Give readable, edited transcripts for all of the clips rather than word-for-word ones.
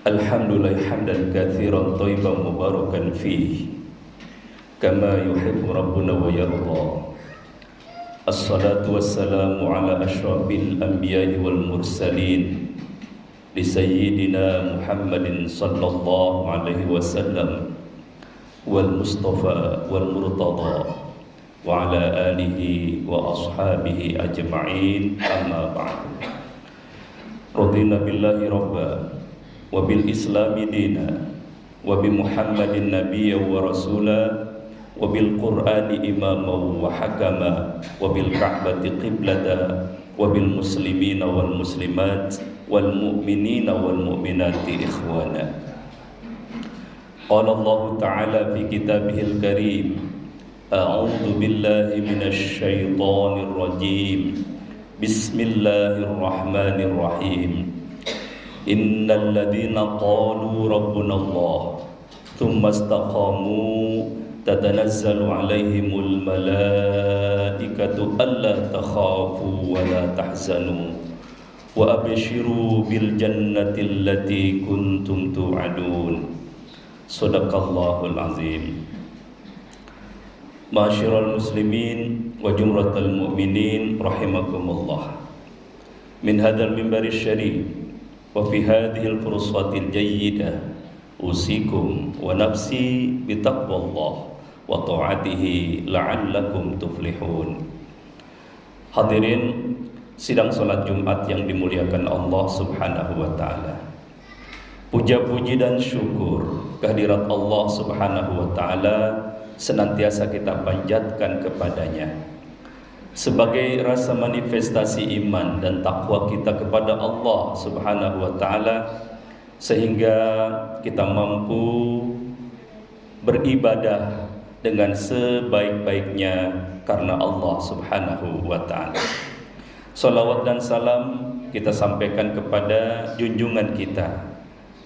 Alhamdulillah hamdan katsiran thayyiban mubarakan fihi kama yuhibbu rabbuna wa yarda. Assalatu wassalamu ala asyrafil anbiya'i wal mursalin li sayyidina Muhammadin sallallahu alaihi wasallam wal mustafa wal murtada wa ala alihi wa ashabihi ajma'in, amma ba'du. Radina billahi rabba wa bil islami dina wa bi muhammadin nabiyya wa rasula wa bil qur'ani imama wa hakama wa bil ka'bati qiblata wa bil muslimina wal muslimat wal mu'minina wal mu'minati ikhwana. Qala Allah ta'ala fi kitabihil karim, a'udzu billahi minasy syaithanir rajim, bismillahirrahmanirrahim. Innal ladzina qalu rabbuna Allah tsumma istaqamu tatanazzalu alaihimul malaikatu alla takhafu wa la tahzanu wa abshiru bil jannati allati kuntum tu'adun. Shadaqallahul azim. Ma'asyiral muslimin wa jumratal mu'minin rahimakumullah. Min hadzal minbaris syarif wa fi hadhil fursatil jayyidah usikum wa nafsi bitaqwallah wa ta'atihi la'allakum tuflihun. Hadirin sidang salat Jumat yang dimuliakan Allah Subhanahu wa taala. Puja-puji dan syukur kehadirat Allah Subhanahu wa taala senantiasa kita panjatkan kepadanya sebagai rasa manifestasi iman dan takwa kita kepada Allah Subhanahu wa taala, sehingga kita mampu beribadah dengan sebaik-baiknya karena Allah Subhanahu wa taala. Salawat dan salam kita sampaikan kepada junjungan kita,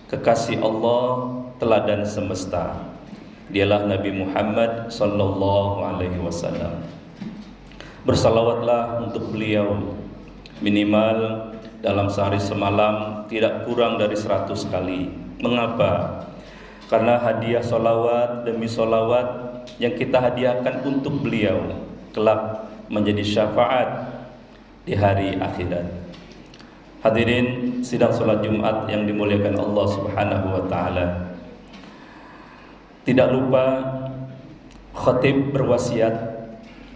kekasih Allah, teladan semesta. Dialah Nabi Muhammad sallallahu alaihi wasallam. Bersalawatlah untuk beliau minimal dalam sehari semalam tidak kurang dari 100 kali. Mengapa? Karena hadiah solawat demi solawat yang kita hadiahkan untuk beliau kelak menjadi syafaat di hari akhirat. Hadirin sidang salat Jumat yang dimuliakan Allah Subhanahu wa taala. Tidak lupa khatib berwasiat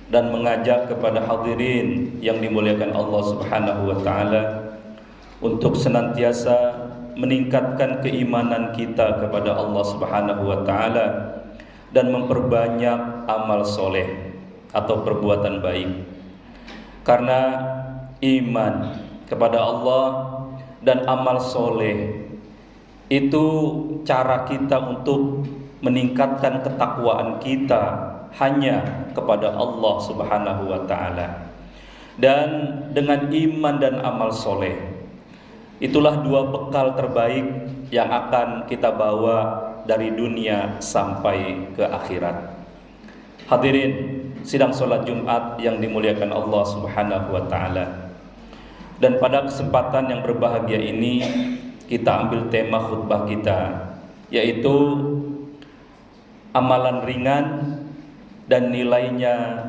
dan mengajak kepada hadirin yang dimuliakan Allah Subhanahu wa taala untuk senantiasa meningkatkan keimanan kita kepada Allah Subhanahu wa taala dan memperbanyak amal soleh atau perbuatan baik. Karena iman kepada Allah dan amal soleh itu cara kita untuk meningkatkan ketakwaan kita hanya kepada Allah Subhanahu wa taala. Dan dengan iman dan amal soleh, itulah dua bekal terbaik yang akan kita bawa dari dunia sampai ke akhirat. Hadirin sidang sholat Jumat yang dimuliakan Allah Subhanahu wa ta'ala. Dan pada kesempatan yang berbahagia ini, kita ambil tema khutbah kita, yaitu amalan ringan dan nilainya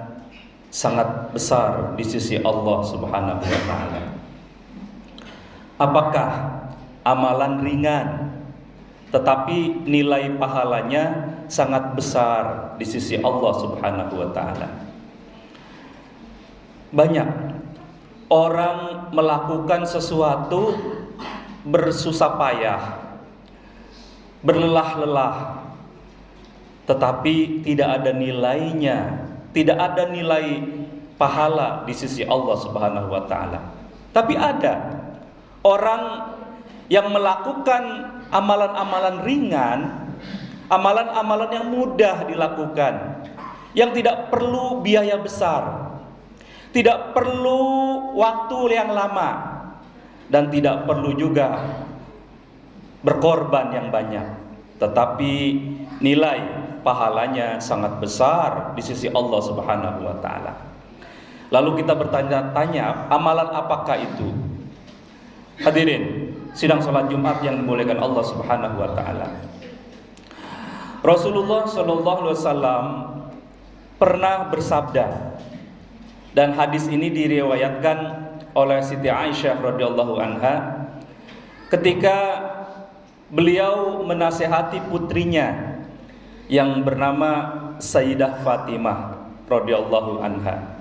sangat besar di sisi Allah Subhanahu wa ta'ala. Apakah amalan ringan tetapi nilai pahalanya sangat besar di sisi Allah Subhanahu wa ta'ala? Banyak orang melakukan sesuatu bersusah payah, berlelah-lelah, tetapi tidak ada nilainya, tidak ada nilai pahala di sisi Allah Subhanahu wa ta'ala. Tapi ada orang yang melakukan amalan-amalan ringan, amalan-amalan yang mudah dilakukan, yang tidak perlu biaya besar, tidak perlu waktu yang lama, dan tidak perlu juga berkorban yang banyak, tetapi nilai pahalanya sangat besar di sisi Allah Subhanahu wa ta'ala. Lalu kita bertanya-tanya, amalan apakah itu? Hadirin sidang sholat Jumat yang dimuliakan Allah Subhanahu wa ta'ala. Rasulullah sallallahu alaihi wasallam pernah bersabda, dan hadis ini diriwayatkan oleh Siti Aisyah radhiyallahu anha ketika beliau menasihati putrinya yang bernama Sayyidah Fatimah radhiyallahu anha.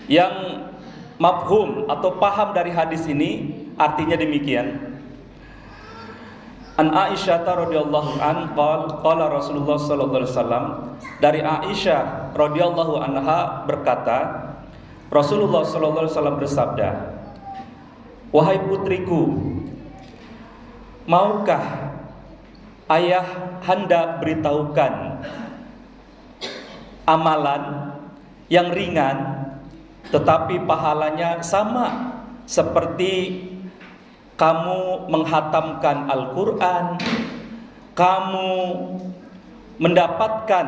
Yang mafhum atau paham dari hadis ini artinya demikian. An Aisyah radhiyallahu an qala Rasulullah sallallahu alaihi wasallam, dari Aisyah radhiyallahu anha berkata, Rasulullah sallallahu alaihi wasallam bersabda, "Wahai putriku, maukah ayah hendak beritahukan amalan yang ringan tetapi pahalanya sama seperti kamu menghatamkan Al-Quran, kamu mendapatkan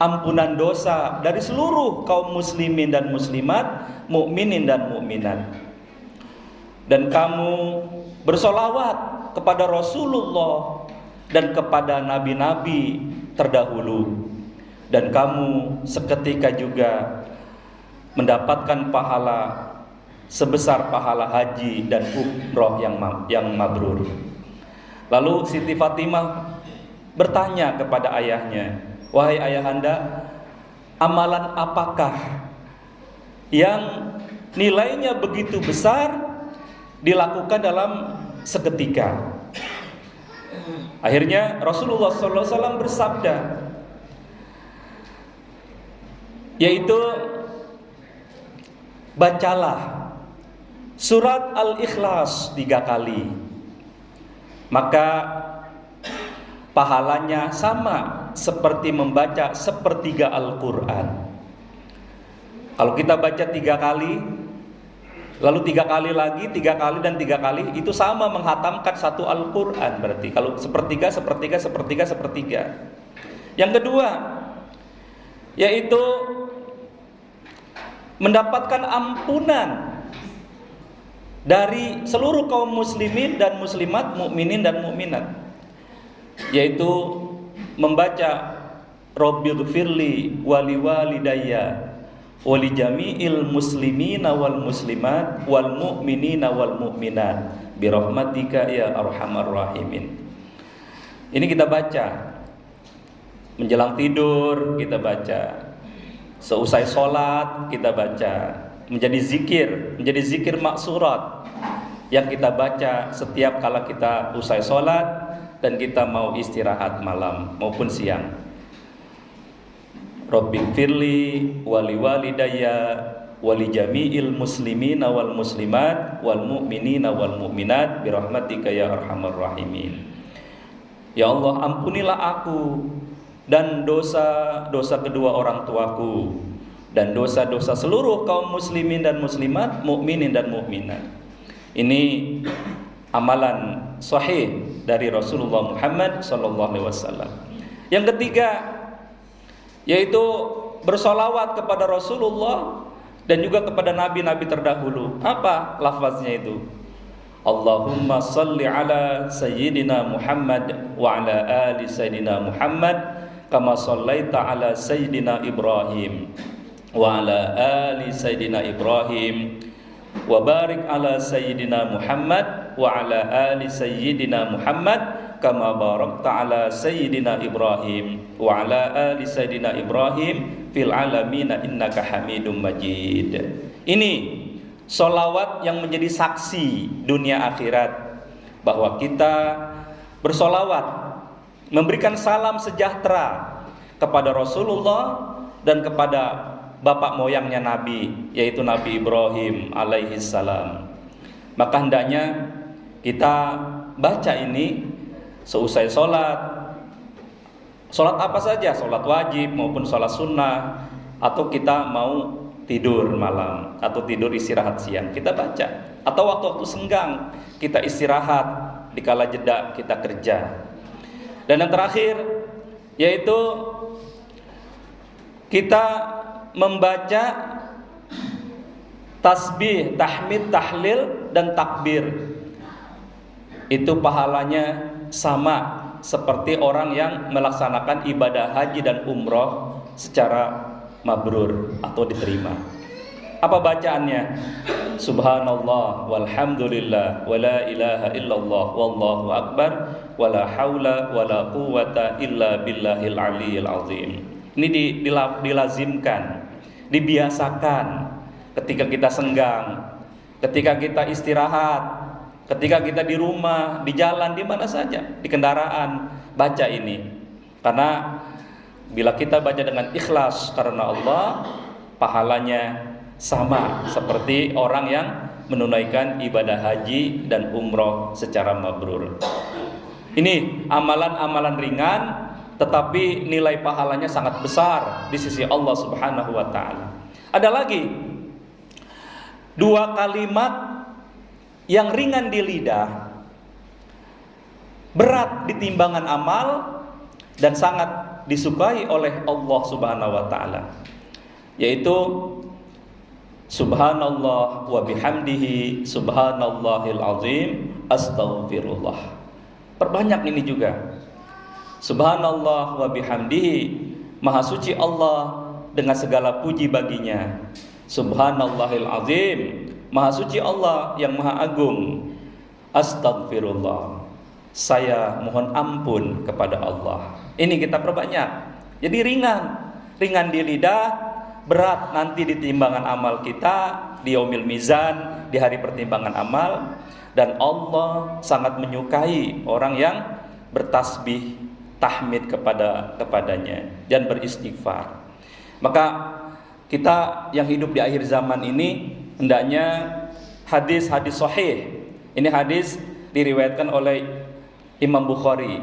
ampunan dosa dari seluruh kaum muslimin dan muslimat, mukminin dan mukminat, dan kamu bersolawat kepada Rasulullah dan kepada nabi-nabi terdahulu, dan kamu seketika juga mendapatkan pahala sebesar pahala haji dan umroh yang mabrur." Lalu Siti Fatimah bertanya kepada ayahnya, "Wahai ayahanda, amalan apakah yang nilainya begitu besar dilakukan dalam seketika?" Akhirnya Rasulullah SAW bersabda, yaitu, bacalah surat Al-Ikhlas 3 kali, maka pahalanya sama seperti membaca sepertiga Al-Quran. Kalau kita baca 3 kali, lalu 3 kali lagi, 3 kali dan 3 kali, itu sama menghatamkan satu Al-Quran. Berarti kalau sepertiga. Yang kedua, yaitu mendapatkan ampunan dari seluruh kaum muslimin dan muslimat, mukminin dan mukminat, yaitu membaca Rabbighfirli wali walidayya wali jami'il muslimina wal muslimat wal mu'minina wal mu'minat birahmatika ya arhamar rahimin. Ini kita baca menjelang tidur, kita baca seusai sholat, kita baca, menjadi zikir maksurat yang kita baca setiap kala kita usai sholat dan kita mau istirahat malam maupun siang. Rabbighfirli wali walidayya wali jami'il muslimina wal muslimat wal mu'minina wal mu'minat birahmatika ya arhamar rahimin. Ya Allah, ampunilah aku dan dosa-dosa kedua orang tuaku dan dosa-dosa seluruh kaum muslimin dan muslimat, mukminin dan mukminat. Ini amalan sahih dari Rasulullah Muhammad SAW. Yang ketiga yaitu bersolawat kepada Rasulullah dan juga kepada nabi-nabi terdahulu. Apa lafaznya itu? Allahumma salli ala sayyidina Muhammad wa ala ali sayyidina Muhammad kama sallaita ala sayyidina Ibrahim wa ala ali sayyidina Ibrahim wa barik ala sayyidina Muhammad wa ala ali sayyidina Muhammad kama barakta ala sayyidina Ibrahim wa ala ali sayyidina Ibrahim fil alamin innaka Hamidum Majid. Ini solawat yang menjadi saksi dunia akhirat bahwa kita bersolawat, memberikan salam sejahtera kepada Rasulullah dan kepada bapak moyangnya Nabi, yaitu Nabi Ibrahim alaihi salam. Maka hendaknya kita baca ini seusai sholat apa saja, sholat wajib maupun sholat sunnah, atau kita mau tidur malam atau tidur istirahat siang, kita baca, atau waktu-waktu senggang kita istirahat, dikala jeda kita kerja. Dan yang terakhir yaitu kita membaca tasbih, tahmid, tahlil dan takbir. Itu pahalanya sama seperti orang yang melaksanakan ibadah haji dan umroh secara mabrur atau diterima. Apa bacaannya? Subhanallah walhamdulillah wala ilaha illallah wallahu akbar wala haula wala quwata illa billahil aliyyil azim. Ini dilazimkan, dibiasakan ketika kita senggang, ketika kita istirahat, ketika kita di rumah, di jalan, di mana saja, di kendaraan, baca ini. Karena bila kita baca dengan ikhlas karena Allah, pahalanya sama seperti orang yang menunaikan ibadah haji dan umroh secara mabrur. Ini amalan-amalan ringan, tetapi nilai pahalanya sangat besar di sisi Allah Subhanahu wa ta'ala. Ada lagi dua kalimat yang ringan di lidah, berat di timbangan amal, dan sangat disukai oleh Allah Subhanahu wa ta'ala, yaitu subhanallah wa bihamdihi subhanallahil azim astaghfirullah. Perbanyak ini juga. Subhanallah wa bihamdihi, maha suci Allah dengan segala puji baginya. Subhanallahil azim, maha suci Allah yang maha agung. Astaghfirullah, saya mohon ampun kepada Allah. Ini kita perbanyak. Jadi ringan di lidah, berat nanti di timbangan amal kita di yaumil mizan, di hari pertimbangan amal. Dan Allah sangat menyukai orang yang bertasbih, tahmid kepadanya dan beristighfar. Maka kita yang hidup di akhir zaman ini hendaknya hadis-hadis sahih. Ini hadis diriwayatkan oleh Imam Bukhari.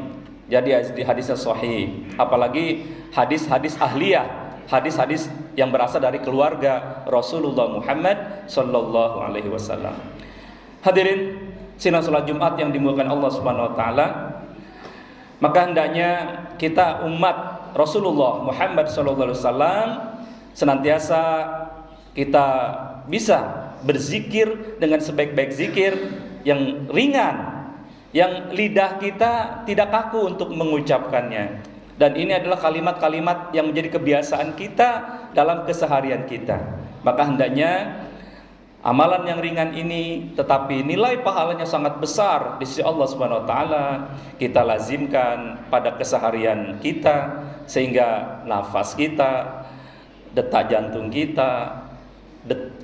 Jadi hadisnya sahih. Apalagi hadis-hadis ahliyah, hadis-hadis yang berasal dari keluarga Rasulullah Muhammad sallallahu alaihi wasallam. Hadirin sidang salat Jumat yang dimuliakan Allah Subhanahu wa taala, maka hendaknya kita umat Rasulullah Muhammad sallallahu alaihi wasallam senantiasa kita bisa berzikir dengan sebaik-baik zikir yang ringan, yang lidah kita tidak kaku untuk mengucapkannya. Dan ini adalah kalimat-kalimat yang menjadi kebiasaan kita dalam keseharian kita. Maka hendaknya amalan yang ringan ini, tetapi nilai pahalanya sangat besar di sisi Allah Subhanahu wa taala, kita lazimkan pada keseharian kita, sehingga nafas kita, detak jantung kita,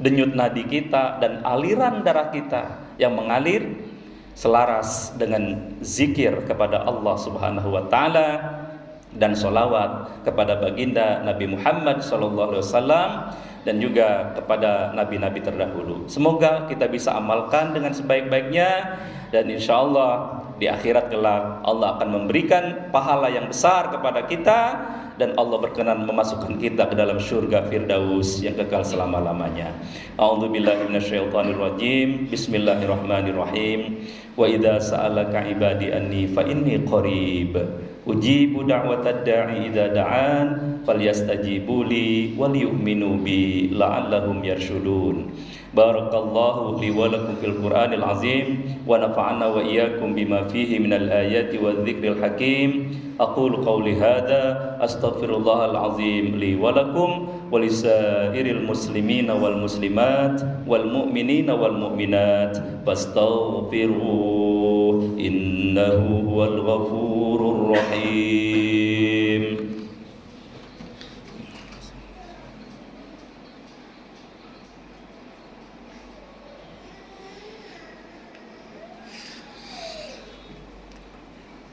denyut nadi kita, dan aliran darah kita yang mengalir selaras dengan zikir kepada Allah Subhanahu wa taala dan sholawat kepada baginda Nabi Muhammad SAW dan juga kepada nabi-nabi terdahulu. Semoga kita bisa amalkan dengan sebaik-baiknya, dan insya Allah di akhirat kelak Allah akan memberikan pahala yang besar kepada kita, dan Allah berkenan memasukkan kita ke dalam surga Firdaus yang kekal selama-lamanya. A'udzubillahi minasyaitonirrajim. Bismillahirrahmanirrahim. Wa idza sa'alaka ibadi anni fa inni qarib ujibu da'watad da'i idza da'an falyastajibu li wal yu'minu bi la'allahum yarshudun. Barakallahu li wa lakum fil Qur'anil azim wa nafa'ana wa iyyakum bima fihi minal ayati wadh-dhikril hakim. Aqulu qawli hadza astaghfirullahal azim li wa lakum wa lisairil muslimina wal muslimat wal mu'minina wal mu'minat fastaghfiruhu innahu huwal ghafurur rahim.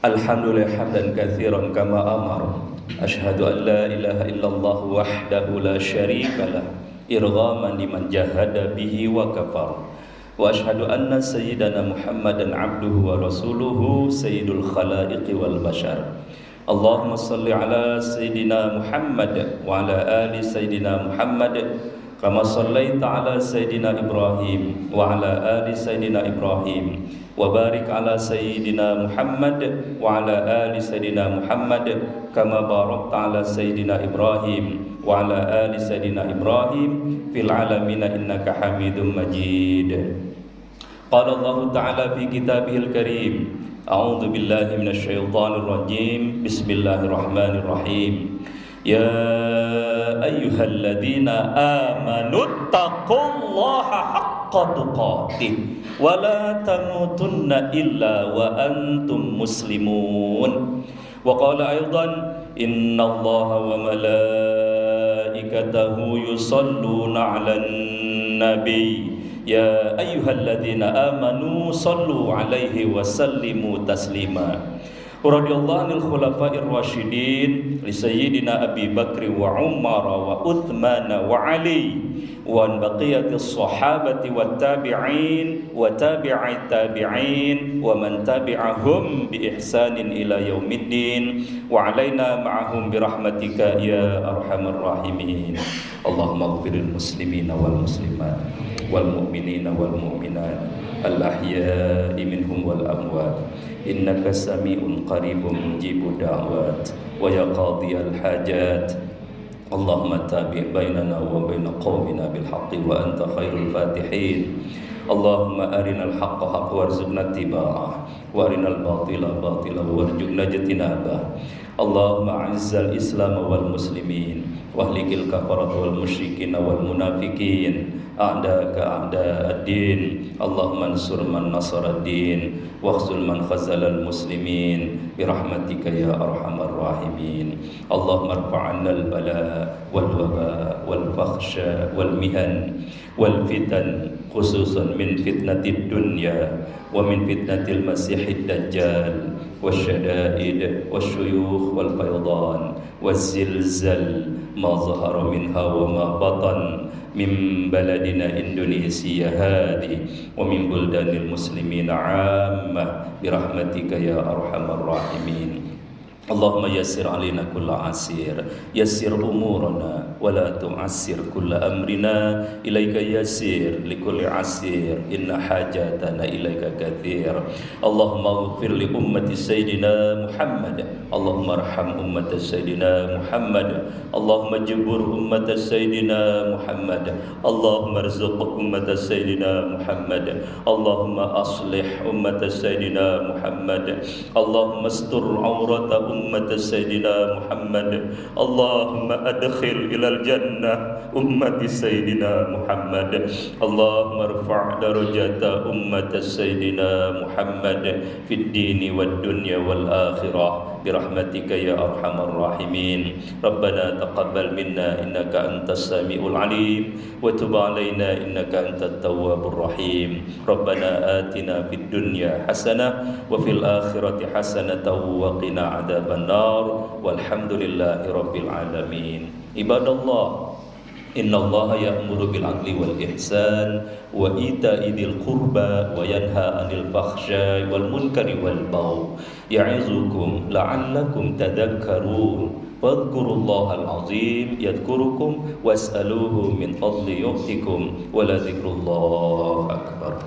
Alhamdulillah hamdan katsiran kama amar. Asyhadu an la ilaha illallah wahdahu la syarikalah irghaman liman jahada bihi wa kafar. Wa asyhadu anna sayyidana Muhammadan abduhu wa rasuluhu sayyidul khalaiqi wal bashar. Allahumma salli ala sayyidina Muhammad wa ala ali sayyidina Muhammad kama sallaita ala sayyidina Ibrahim wa ala ali sayyidina Ibrahim wa barik ala sayyidina Muhammad wa ala ali sayyidina Muhammad kama barakta ala sayyidina Ibrahim wa ala ali sayyidina Ibrahim fil alamin innaka Hamidum Majid. Qala Allah Ta'ala fi kitabihil karim. A'udzu billahi minasyaitonir rajim. Bismillahirrahmanirrahim. Ya ayyuhalladzina amanu taqullaha haqqa tuqatih wa la tamutunna illa wa antum muslimun. Wa qala aidan innallaha wa malaikatahu yusalluna 'alan nabiy ya ayyuhalladzina amanu sallu 'alaihi wa sallimu taslima. Radhiyallahu anil khulafa'ir rasyidin li sayyidina Abi Bakr wa Umar wa Uthman wa Ali wa an baqiyatis sahabati wat tabi'in wa tabi'it tabi'in wa man tabi'ahum bi ihsanin ila yaumiddin wa alaina ma'ahum bi rahmatika ya arhamar rahimin. Allahumma ighfiril muslimina wal muslimat wal mu'minina wal mu'minat al ahya'i minhum wal amwat innaka sami'un qaribun mujibud da'wat wa ya qadiyal hajat. Allahumma tabi' bainana wa bain qaumina bil haqqi wa anta khairul fatihin. Allahumma arinal haqqa haqqan warzuqna ittiba'ah wa arinal batila batilan warzuqna ijtinabah. Allahumma a'izzal islam wal muslimin wa ahlikil kafarata wal musyrikin wal munafiqin a'daka a'da'ad-din. Allahumma ansur man nasaraddin wakhzul man khazalal muslimin birahmatika ya arhamar rahimin. Allahumma irfa'anna al-bala wal waba wal fakhsha wal mihan wal fitan khususan min fitnatid dunya wa min fitnatil masihid dajjal wasyada'id wasyuyukh wal faydan wazilzal ma zahara minha wa ma batan min baladina Indonesia hadi wa min buldanil muslimin 'ammah birahmatika ya arhamar rahimin. Allahumma yassir alaina kulla asir, yassir umurana wa la tu'assir kulla amrina, ilaika yassir likulli asir, inna hajatana ilaika kathir. Allahumma ighfir li ummati sayyidina Muhammad, Allahumma arham ummata sayyidina Muhammad, Allahumma jibur ummata sayyidina Muhammad, Allahumma arzuq ummata sayyidina Muhammad, Allahumma aslih ummata sayyidina Muhammad, Allahumma astur awrata ummata sayyidina Muhammad, Allahumma adkhil ilal jannah ummati sayyidina Muhammad, Allahumma irfa' darajata ummata sayyidina Muhammad fid dini wad dunya wal akhirah birahmatika ya arhamar rahimin. Rabbana taqabbal minna innaka antas samiul alim wa tub alaina innaka antat tawwabur rahim. Rabbana atina fid dunya hasanah wa fil akhirati hasanatan wa qina adzabannar walhamdulillahi rabbil alamin. Ibadallah Innallaha ya'muru bil 'adli wal ihsan wa ita'i dzil qurba wa yanha 'anil fakhsya'i wal munkari wal baghi ya'izukum la'allakum tadhakkarun. Fadhkurullahal 'azim yadhkurukum was'aluhu min fadli yu'tikum wa la dzikrullahi akbar.